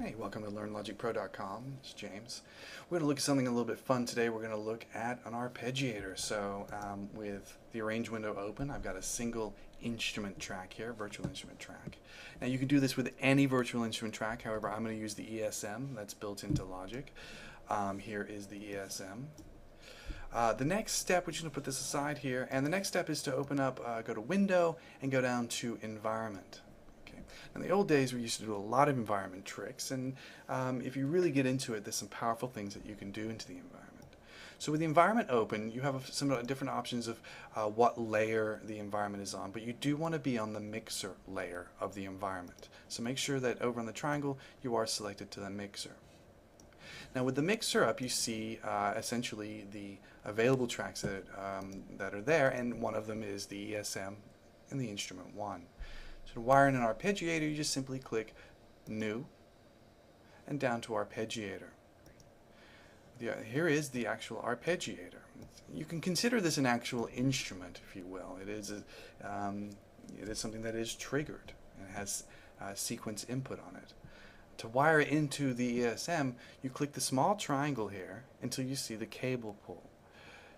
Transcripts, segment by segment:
Hey, welcome to LearnLogicPro.com. It's James. We're going to look at something a little bit fun today. We're going to look at an arpeggiator. So with the arrange window open, I've got a single instrument track here, virtual instrument track. Now you can do this with any virtual instrument track. However, I'm going to use the ESM that's built into Logic. Here is the ESM. The next step, we're just going to put this aside here, and the next step is to open up, go to Window, and go down to Environment. In the old days, we used to do a lot of environment tricks, and if you really get into it, there's some powerful things that you can do into the environment. So with the environment open, you have some different options of what layer the environment is on, but you do want to be on the mixer layer of the environment. So make sure that over on the triangle, you are selected to the mixer. Now with the mixer up, you see essentially the available tracks that are there, and one of them is the ESM and the instrument 1. So to wire in an arpeggiator, you just simply click New and down to Arpeggiator. Here is the actual arpeggiator. You can consider this an actual instrument, if you will. It is something that is triggered and has sequence input on it. To wire it into the ESM, you click the small triangle here until you see the cable pull.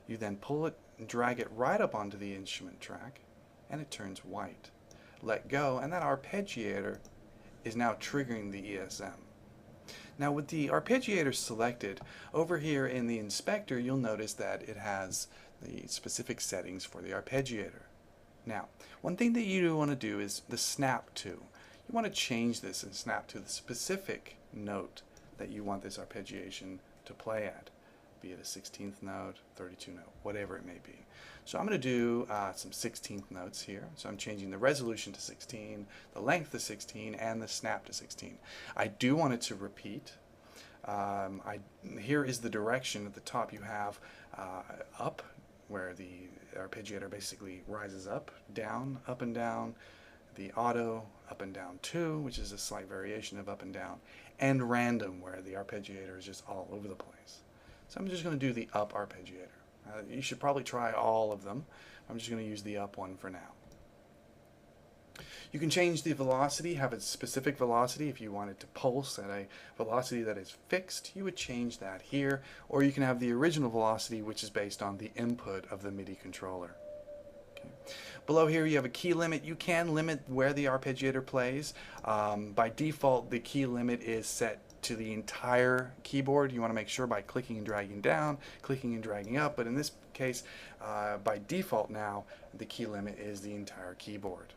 You then pull it and drag it right up onto the instrument track, and it turns white. Let go, and that arpeggiator is now triggering the ESM. Now with the arpeggiator selected, over here in the inspector, you'll notice that it has the specific settings for the arpeggiator. Now, one thing that you do want to do is the snap to. You want to change this and snap to the specific note that you want this arpeggiation to play at, be it a 16th note, 32 note, whatever it may be. So I'm going to do some 16th notes here. So I'm changing the resolution to 16, the length to 16, and the snap to 16. I do want it to repeat. Here is the direction at the top. You have up, where the arpeggiator basically rises up and down, the auto, up and down 2, which is a slight variation of up and down, and random, where the arpeggiator is just all over the place. So I'm just going to do the up arpeggiator. You should probably try all of them. I'm just going to use the up one for now. You can change the velocity, have a specific velocity. If you wanted to pulse at a velocity that is fixed, you would change that here. Or you can have the original velocity, which is based on the input of the MIDI controller. Okay. Below here you have a key limit. You can limit where the arpeggiator plays. By default, the key limit is set to the entire keyboard. You want to make sure by clicking and dragging down, clicking and dragging up, but in this case, by default now, the key limit is the entire keyboard.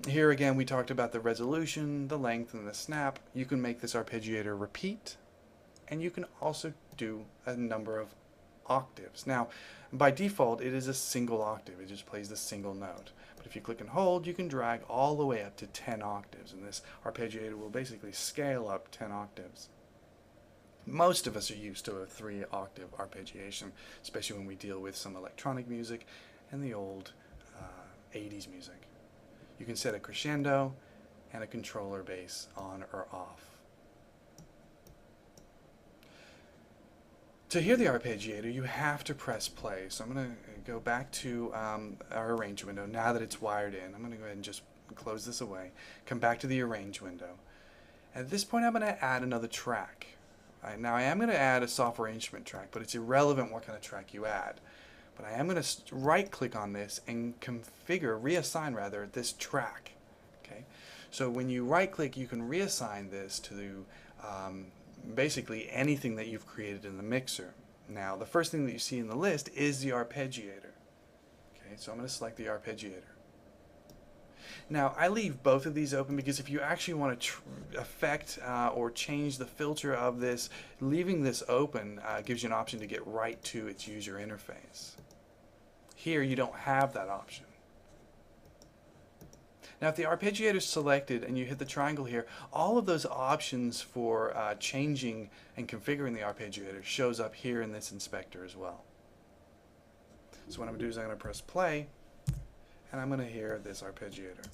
Here again, we talked about the resolution, the length, and the snap. You can make this arpeggiator repeat, and you can also do a number of octaves. Now, by default, it is a single octave. It just plays the single note. But if you click and hold, you can drag all the way up to 10 octaves, and this arpeggiator will basically scale up 10 octaves. Most of us are used to a 3-octave arpeggiation, especially when we deal with some electronic music and the old 80s music. You can set a crescendo and a controller bass on or off. To hear the arpeggiator, you have to press play. So I'm going to go back to our arrange window now that it's wired in. I'm going to go ahead and just close this away. Come back to the arrange window. At this point, I'm going to add another track. Now I am going to add a software instrument track, but it's irrelevant what kind of track you add. But I am going to right-click on this and reassign rather, this track. Okay. So when you right-click, you can reassign this to basically anything that you've created in the mixer. Now, the first thing that you see in the list is the arpeggiator. Okay, so I'm going to select the arpeggiator. Now, I leave both of these open because if you actually want to affect or change the filter of this, leaving this open gives you an option to get right to its user interface. Here, you don't have that option. Now if the arpeggiator is selected and you hit the triangle here, all of those options for changing and configuring the arpeggiator shows up here in this inspector as well. So what I'm going to do is I'm going to press play and I'm going to hear this arpeggiator.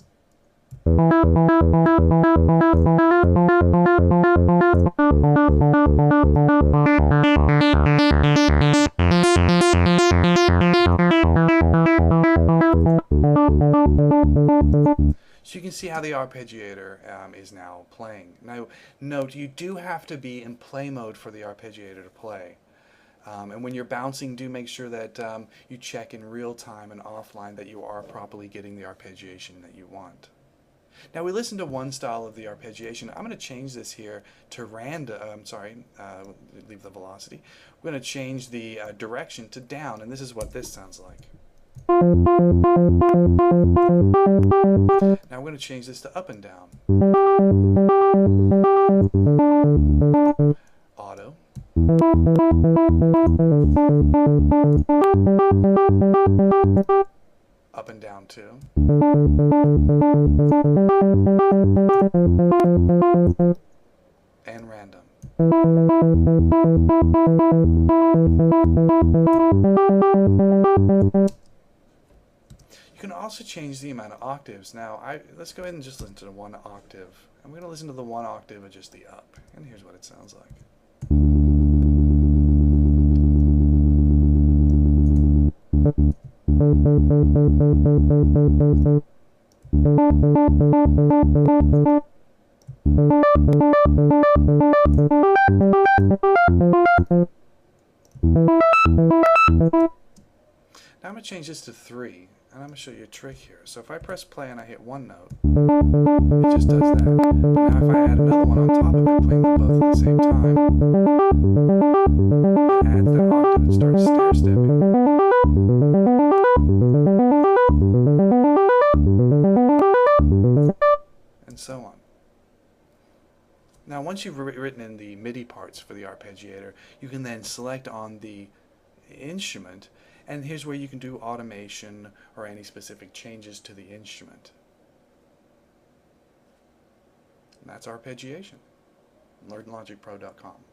So you can see how the arpeggiator is now playing. Now, note, you do have to be in play mode for the arpeggiator to play. And when you're bouncing, do make sure that you check in real time and offline that you are properly getting the arpeggiation that you want. Now we listened to one style of the arpeggiation. I'm going to change this here to random. Leave the velocity. We're going to change the direction to down, and this is what this sounds like. Now we're going to change this to up and down. Auto. Up and down too. And random. You can also change the amount of octaves. Now, let's go ahead and just listen to the one octave. I'm going to listen to the one octave of just the up. And here's what it sounds like. Now I'm going to change this to 3, and I'm going to show you a trick here. So if I press play and I hit one note, it just does that. But now if I add another one on top of it, playing them both at the same time, it adds that octave and starts stair-stepping. And so on. Now once you've written in the MIDI parts for the arpeggiator, you can then select on the instrument, and here's where you can do automation or any specific changes to the instrument. And that's arpeggiation. LearnLogicPro.com.